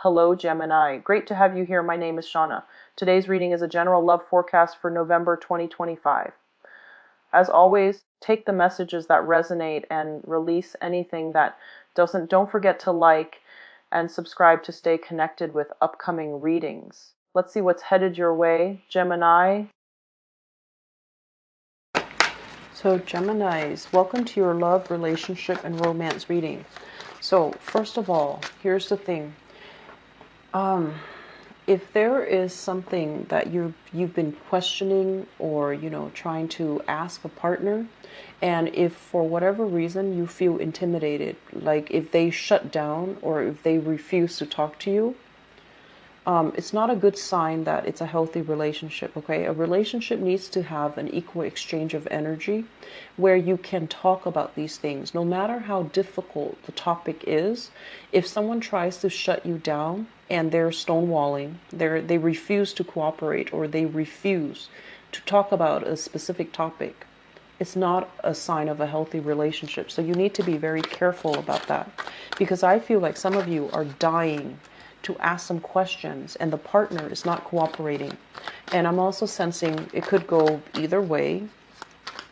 Hello, Gemini. Great to have you here. My name is Shauna. Today's reading is a general love forecast for November 2025. As always, take the messages that resonate and release anything that doesn't. Don't forget to like and subscribe to stay connected with upcoming readings. Let's see what's headed your way, Gemini. So, Geminis, welcome to your love, relationship, and romance reading. So, first of all, here's the thing. If there is something that you've been questioning or trying to ask a partner, and if for whatever reason you feel intimidated, like if they shut down or if they refuse to talk to you, it's not a good sign that it's a healthy relationship, okay? A relationship needs to have an equal exchange of energy where you can talk about these things. No matter how difficult the topic is, if someone tries to shut you down and they're stonewalling, they refuse to cooperate or they refuse to talk about a specific topic, it's not a sign of a healthy relationship. So you need to be very careful about that, because I feel like some of you are dying to ask some questions and the partner is not cooperating. And I'm also sensing it could go either way.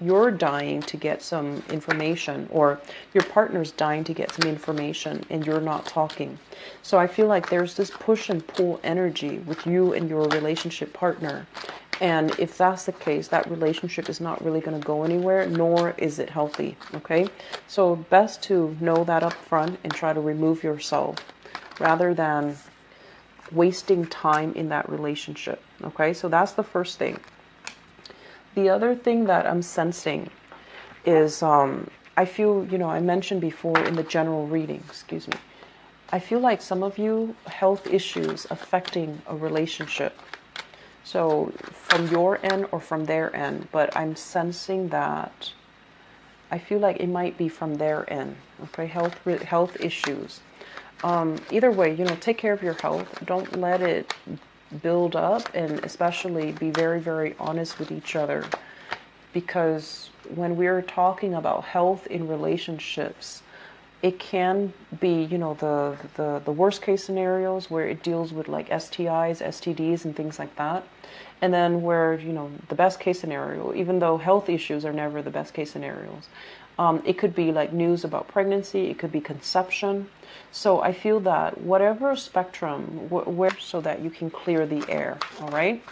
You're dying to get some information, or your partner's dying to get some information and you're not talking. So I feel like there's this push and pull energy with you and your relationship partner. And if that's the case, that relationship is not really going to go anywhere, nor is it healthy. Okay? So best to know that up front and try to remove yourself rather than wasting time in that relationship. Okay, so that's the first thing. The other thing that I'm sensing is I feel, I mentioned before in the general reading, I feel like some of you health issues affecting a relationship. So from your end or from their end, but I'm sensing that I feel like it might be from their end. Okay, health issues. Either way, take care of your health. Don't let it build up, and especially be very, very honest with each other. Because when we're talking about health in relationships, it can be, the worst case scenarios where it deals with like STIs, STDs, and things like that. And then where, the best case scenario, even though health issues are never the best case scenarios, it could be like news about pregnancy, it could be conception. So I feel that whatever spectrum, so that you can clear the air, all right?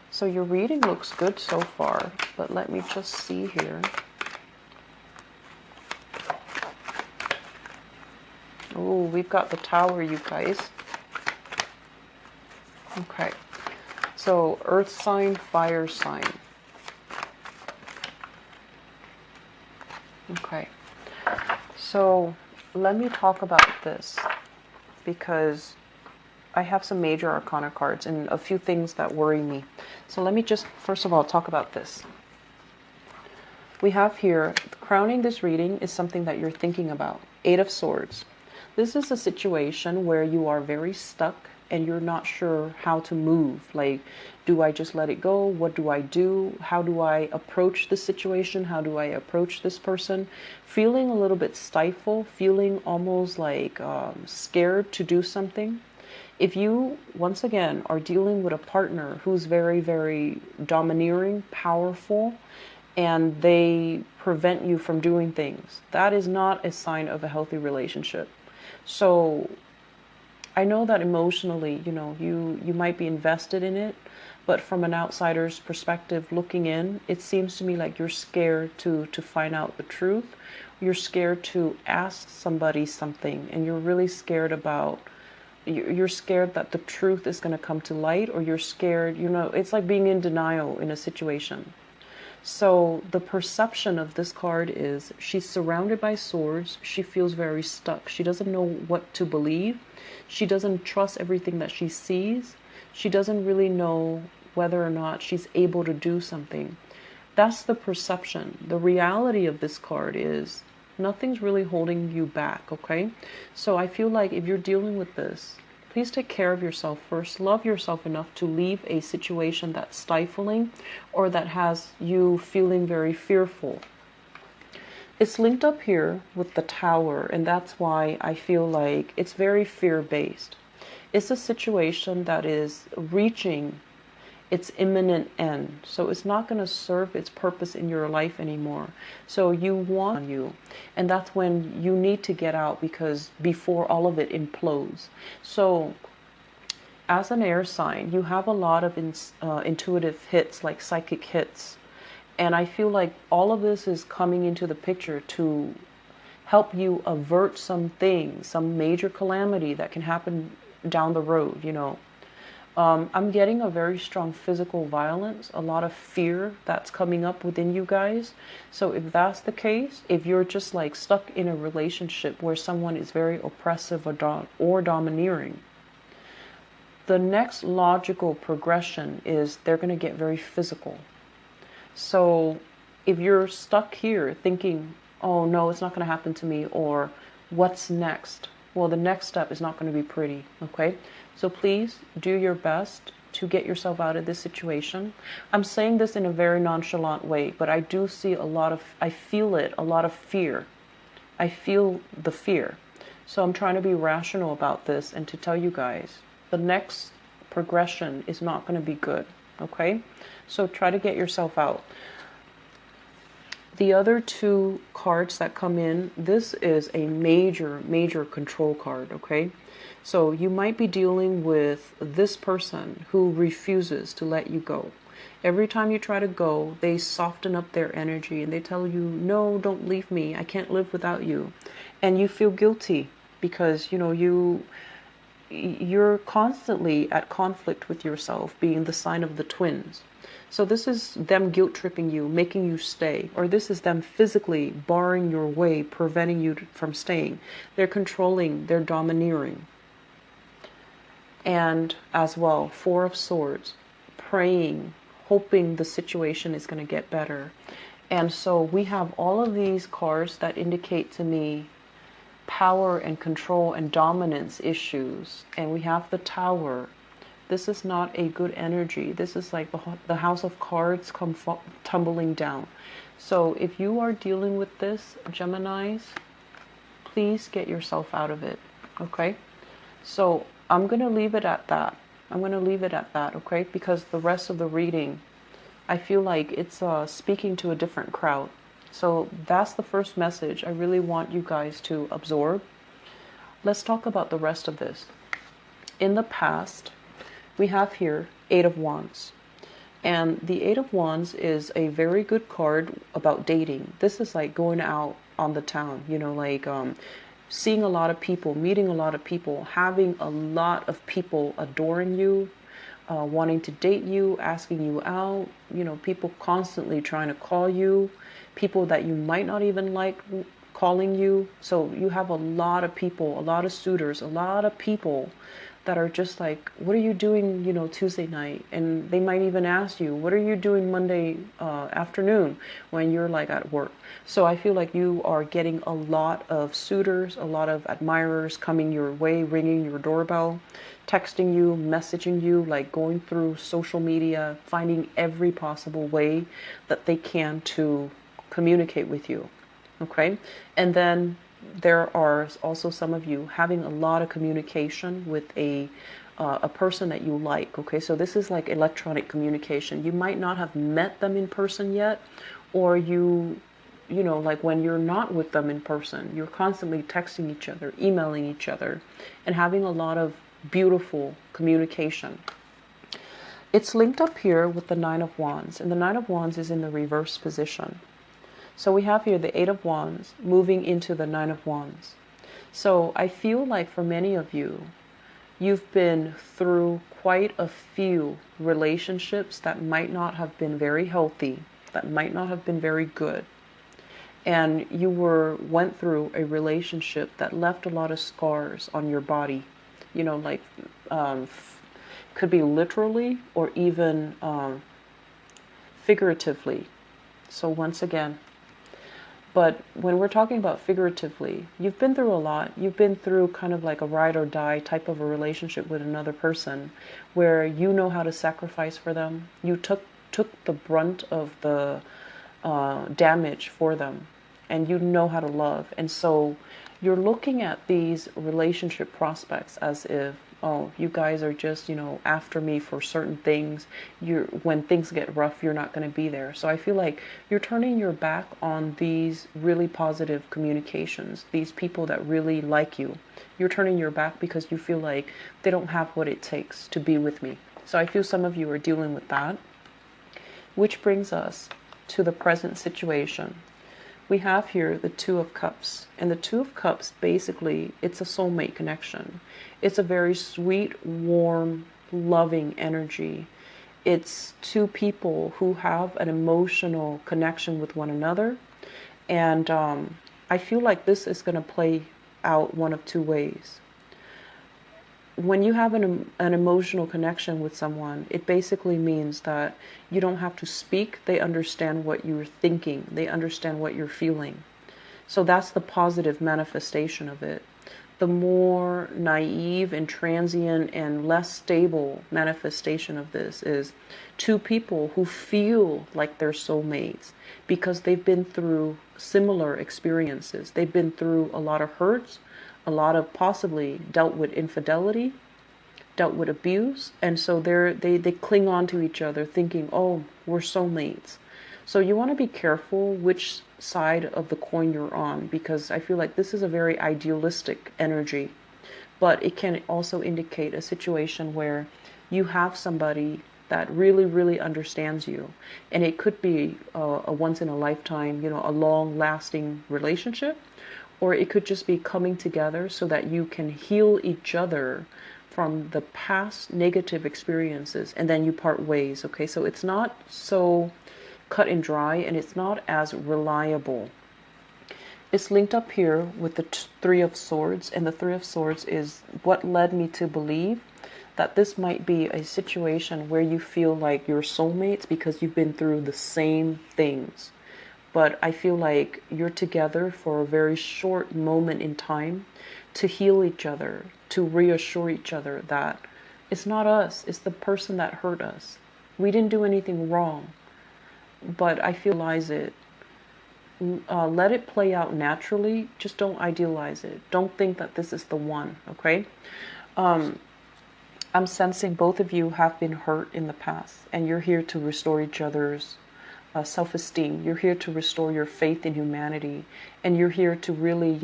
So your reading looks good so far, but let me just see here. Oh, we've got the Tower, you guys. Okay. So earth sign, fire sign. Okay. So let me talk about this, because I have some major arcana cards and a few things that worry me. So let me just first of all talk about this. We have here, crowning this reading is something that you're thinking about. 8 of Swords. This is a situation where you are very stuck and you're not sure how to move. Like, do I just let it go? What do I do? How do I approach the situation? How do I approach this person? Feeling a little bit stifled, feeling almost like scared to do something. If you, once again, are dealing with a partner who's very, very domineering, powerful, and they prevent you from doing things, that is not a sign of a healthy relationship. So I know that emotionally, you might be invested in it, but from an outsider's perspective looking in, it seems to me like you're scared to find out the truth. You're scared to ask somebody something, and you're really scared about, you're scared that the truth is going to come to light, or you're scared, it's like being in denial in a situation. So the perception of this card is she's surrounded by swords. She feels very stuck. She doesn't know what to believe. She doesn't trust everything that she sees. She doesn't really know whether or not she's able to do something. That's the perception. The reality of this card is nothing's really holding you back, okay? So I feel like if you're dealing with this, please take care of yourself first. Love yourself enough to leave a situation that's stifling or that has you feeling very fearful. It's linked up here with the Tower, and that's why I feel like it's very fear-based. It's a situation that is reaching its imminent end. So it's not going to serve its purpose in your life anymore. So you want you, and that's when you need to get out, because before all of it implodes. So as an air sign, you have a lot of intuitive hits, like psychic hits. And I feel like all of this is coming into the picture to help you avert some major calamity that can happen down the road, you know. I'm getting a very strong physical violence, a lot of fear that's coming up within you guys. So if that's the case, if you're just like stuck in a relationship where someone is very oppressive or domineering, the next logical progression is they're going to get very physical. So if you're stuck here thinking, oh no, it's not going to happen to me, or what's next? Well, the next step is not going to be pretty, okay? So please do your best to get yourself out of this situation. I'm saying this in a very nonchalant way, but I do see I feel it, a lot of fear. I feel the fear. So I'm trying to be rational about this and to tell you guys, the next progression is not going to be good, okay? So try to get yourself out. The other two cards that come in, this is a major control card, okay? So you might be dealing with this person who refuses to let you go. Every time you try to go, they soften up their energy and they tell you, no, don't leave me. I can't live without you. And you feel guilty because, you know, you're constantly at conflict with yourself, being the sign of the twins. So this is them guilt tripping you, making you stay, or this is them physically barring your way, preventing you from staying. They're controlling, they're domineering. And as well, Four of Swords, praying, hoping the situation is going to get better. And so we have all of these cards that indicate to me power and control and dominance issues. And we have the Tower. This is not a good energy. This is like the House of Cards come tumbling down. So if you are dealing with this, Geminis, please get yourself out of it, okay? So I'm going to leave it at that. I'm going to leave it at that, okay? Because the rest of the reading, I feel like it's speaking to a different crowd. So that's the first message I really want you guys to absorb. Let's talk about the rest of this. In the past, we have here Eight of Wands. And the Eight of Wands is a very good card about dating. This is like going out on the town, you know, like seeing a lot of people, meeting a lot of people, having a lot of people adoring you, wanting to date you, asking you out, you know, people constantly trying to call you, people that you might not even like calling you. So you have a lot of people, a lot of suitors, a lot of people that are just like, what are you doing, you know, Tuesday night? And they might even ask you, what are you doing Monday afternoon when you're like at work? So I feel like you are getting a lot of suitors, a lot of admirers coming your way, ringing your doorbell, texting you, messaging you, like going through social media, finding every possible way that they can to communicate with you, okay? And then there are also some of you having a lot of communication with a person that you like, okay? So this is like electronic communication. You might not have met them in person yet, or you know, like when you're not with them in person, you're constantly texting each other, emailing each other, and having a lot of beautiful communication. It's linked up here with the Nine of Wands, and the Nine of Wands is in the reverse position. So we have here the Eight of Wands moving into the Nine of Wands. So I feel like for many of you, you've been through quite a few relationships that might not have been very healthy, that might not have been very good. And you went through a relationship that left a lot of scars on your body. You know, like could be literally or even figuratively. So once again, but when we're talking about figuratively, you've been through a lot. You've been through kind of like a ride or die type of a relationship with another person where you know how to sacrifice for them. You took the brunt of the damage for them. and you know how to love. And so you're looking at these relationship prospects as if, oh, you guys are just, after me for certain things. When things get rough, you're not going to be there. So I feel like you're turning your back on these really positive communications, these people that really like you. You're turning your back because you feel like they don't have what it takes to be with me. So I feel some of you are dealing with that, which brings us to the present situation. We have here the Two of Cups, and the Two of Cups, basically, it's a soulmate connection. It's a very sweet, warm, loving energy. It's two people who have an emotional connection with one another, and I feel like this is going to play out one of two ways. When you have an emotional connection with someone, it basically means that you don't have to speak. They understand what you're thinking. They understand what you're feeling. So that's the positive manifestation of it. The more naive and transient and less stable manifestation of this is two people who feel like they're soulmates because they've been through similar experiences. They've been through a lot of hurts, a lot of possibly dealt with infidelity, dealt with abuse, and so they cling on to each other thinking, oh, we're soulmates. So you want to be careful which side of the coin you're on, because I feel like this is a very idealistic energy, but it can also indicate a situation where you have somebody that really, really understands you, and it could be a once in a lifetime, a long lasting relationship, or it could just be coming together so that you can heal each other from the past negative experiences, and then you part ways. Okay, so it's not so cut and dry, and it's not as reliable. It's linked up here with the Three of Swords, and the Three of Swords is what led me to believe that this might be a situation where you feel like you're soulmates because you've been through the same things. But I feel like you're together for a very short moment in time to heal each other, to reassure each other that it's not us, it's the person that hurt us. We didn't do anything wrong, but I feel it. Let it play out naturally. Just don't idealize it. Don't think that this is the one, okay? I'm sensing both of you have been hurt in the past, and you're here to restore each other's self-esteem. You're here to restore your faith in humanity, and you're here to really,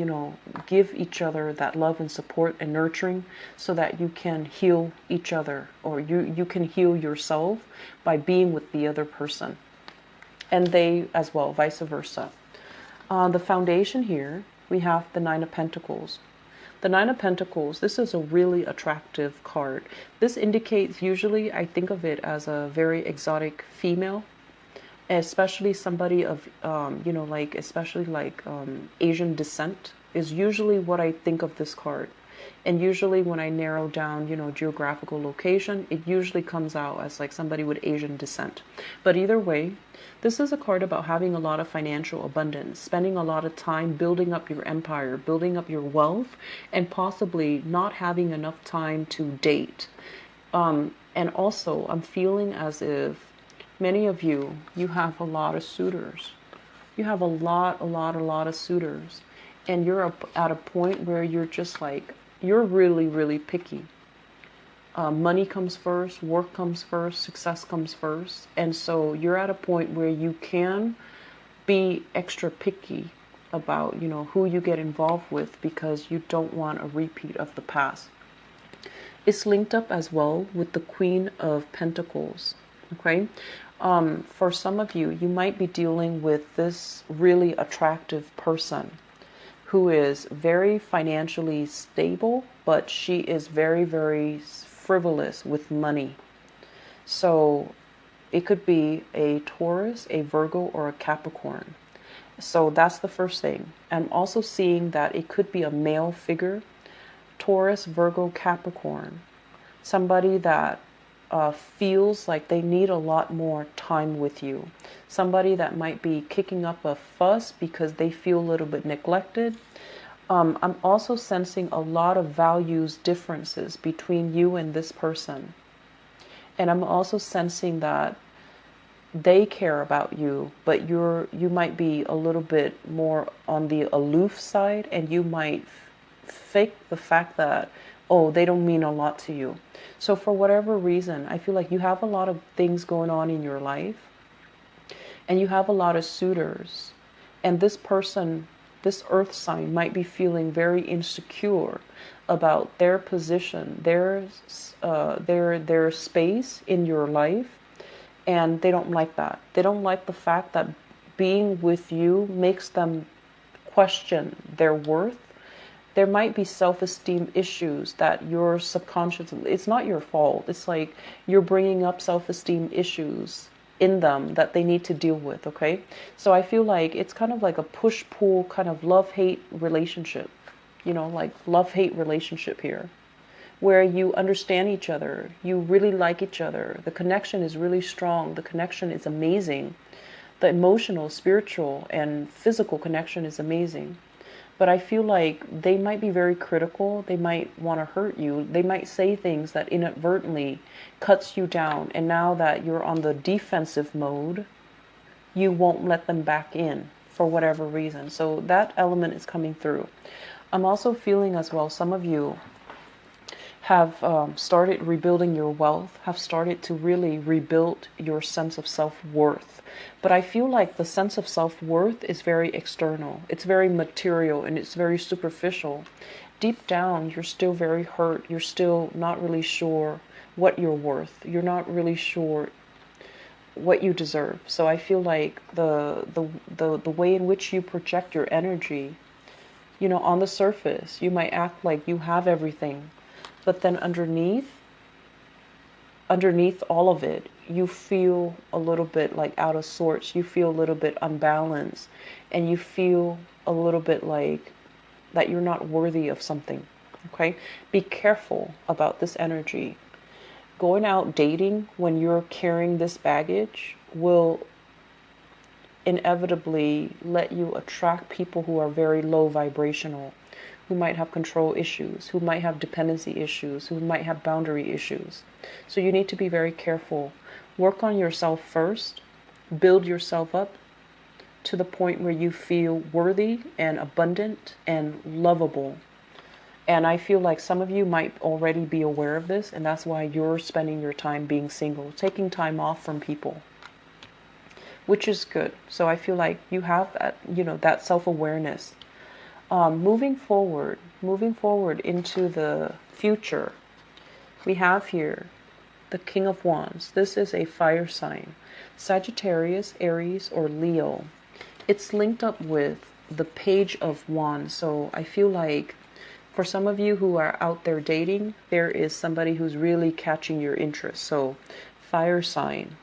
give each other that love and support and nurturing so that you can heal each other, or you can heal yourself by being with the other person, and they as well, vice versa. The foundation here, we have the Nine of Pentacles. The Nine of Pentacles, this is a really attractive card. This indicates, usually I think of it as a very exotic female, especially somebody of, Asian descent is usually what I think of this card. And usually when I narrow down, geographical location, it usually comes out as like somebody with Asian descent. But either way, this is a card about having a lot of financial abundance, spending a lot of time building up your empire, building up your wealth, and possibly not having enough time to date. And also, I'm feeling as if many of you have a lot of suitors. You have a lot of suitors. And you're at a point where you're just like, you're really, really picky. Money comes first, work comes first, success comes first. And so you're at a point where you can be extra picky about, who you get involved with, because you don't want a repeat of the past. It's linked up as well with the Queen of Pentacles. Okay. For some of you, you might be dealing with this really attractive person who is very financially stable, but she is very, very frivolous with money. So it could be a Taurus, a Virgo, or a Capricorn. So that's the first thing. I'm also seeing that it could be a male figure, Taurus, Virgo, Capricorn. Somebody that feels like they need a lot more time with you. Somebody that might be kicking up a fuss because they feel a little bit neglected. I'm also sensing a lot of values differences between you and this person. And I'm also sensing that they care about you, but you might be a little bit more on the aloof side, and you might fake the fact that, oh, they don't mean a lot to you. So for whatever reason, I feel like you have a lot of things going on in your life, and you have a lot of suitors, and this person, this earth sign, might be feeling very insecure about their position, their space in your life, and they don't like that. They don't like the fact that being with you makes them question their worth. There might be self-esteem issues that your subconscious, it's not your fault. It's like you're bringing up self-esteem issues in them that they need to deal with, okay? So I feel like it's kind of like a push-pull kind of love-hate relationship, like love-hate relationship here, where you understand each other, you really like each other, the connection is really strong, the connection is amazing, the emotional, spiritual, and physical connection is amazing. But I feel like they might be very critical, they might want to hurt you, they might say things that inadvertently cuts you down, and now that you're on the defensive mode, you won't let them back in for whatever reason. So that element is coming through. I'm also feeling as well, some of you have started rebuilding your wealth, have started to really rebuild your sense of self-worth. But I feel like the sense of self-worth is very external. It's very material and it's very superficial. Deep down, you're still very hurt. You're still not really sure what you're worth. You're not really sure what you deserve. So I feel like the way in which you project your energy, on the surface, you might act like you have everything. But then underneath all of it, you feel a little bit like out of sorts. You feel a little bit unbalanced, and you feel a little bit like that you're not worthy of something. Okay? Be careful about this energy. Going out dating when you're carrying this baggage will inevitably let you attract people who are very low vibrational, who might have control issues, who might have dependency issues, who might have boundary issues. So you need to be very careful. Work on yourself first. Build yourself up to the point where you feel worthy and abundant and lovable. And I feel like some of you might already be aware of this, and that's why you're spending your time being single, taking time off from people, which is good. So I feel like you have that, that self-awareness. Moving forward into the future, we have here the King of Wands. This is a fire sign, Sagittarius, Aries, or Leo. It's linked up with the Page of Wands. So I feel like for some of you who are out there dating, there is somebody who's really catching your interest. So fire sign.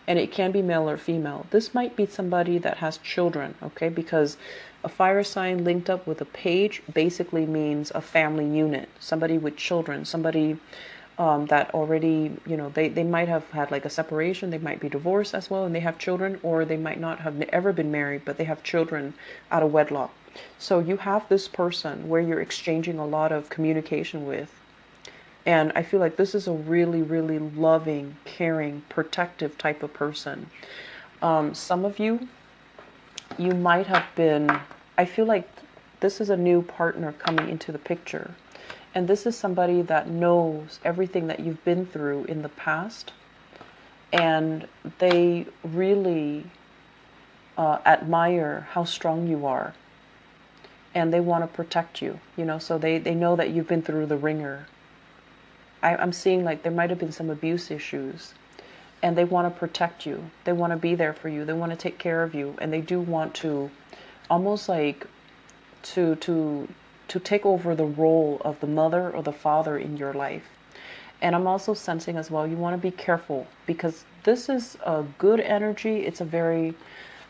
And it can be male or female. This might be somebody that has children, okay? Because a fire sign linked up with a page basically means a family unit. Somebody with children, somebody that already, they might have had like a separation. They might be divorced as well, and they have children, or they might not have ever been married, but they have children out of wedlock. So you have this person where you're exchanging a lot of communication with. And I feel like this is a really, really loving, caring, protective type of person. Some of you might have been, I feel like this is a new partner coming into the picture. And this is somebody that knows everything that you've been through in the past. And they really admire how strong you are. And they want to protect you, so they know that you've been through the ringer. I'm seeing like there might have been some abuse issues, and they want to protect you. They want to be there for you. They want to take care of you, and they do want to almost like to take over the role of the mother or the father in your life. And I'm also sensing as well, you want to be careful, because this is a good energy. It's a very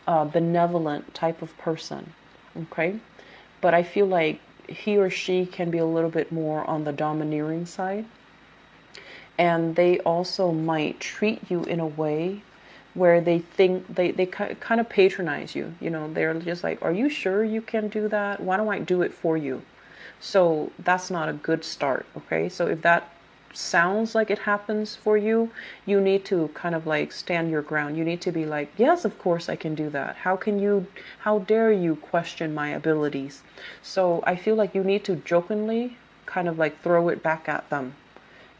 benevolent type of person, okay? But I feel like he or she can be a little bit more on the domineering side. And they also might treat you in a way where they think they kind of patronize you. They're just like, are you sure you can do that? Why don't I do it for you? So that's not a good start, okay? So if that sounds like it happens for you, you need to kind of like stand your ground. You need to be like, yes, of course I can do that. How dare you question my abilities? So I feel like you need to jokingly kind of like throw it back at them,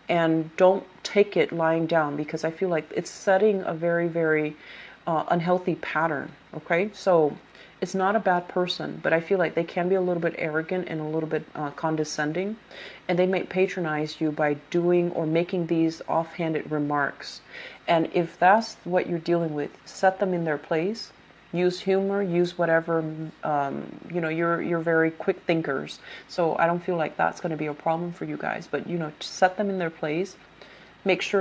and don't take it lying down, because I feel like it's setting a very, very unhealthy pattern. Okay, so it's not a bad person, but I feel like they can be a little bit arrogant and a little bit condescending, and they might patronize you by doing or making these offhanded remarks. And if that's what you're dealing with, set them in their place. Use humor, use whatever. You're very quick thinkers, so I don't feel like that's going to be a problem for you guys. But set them in their place. Make sure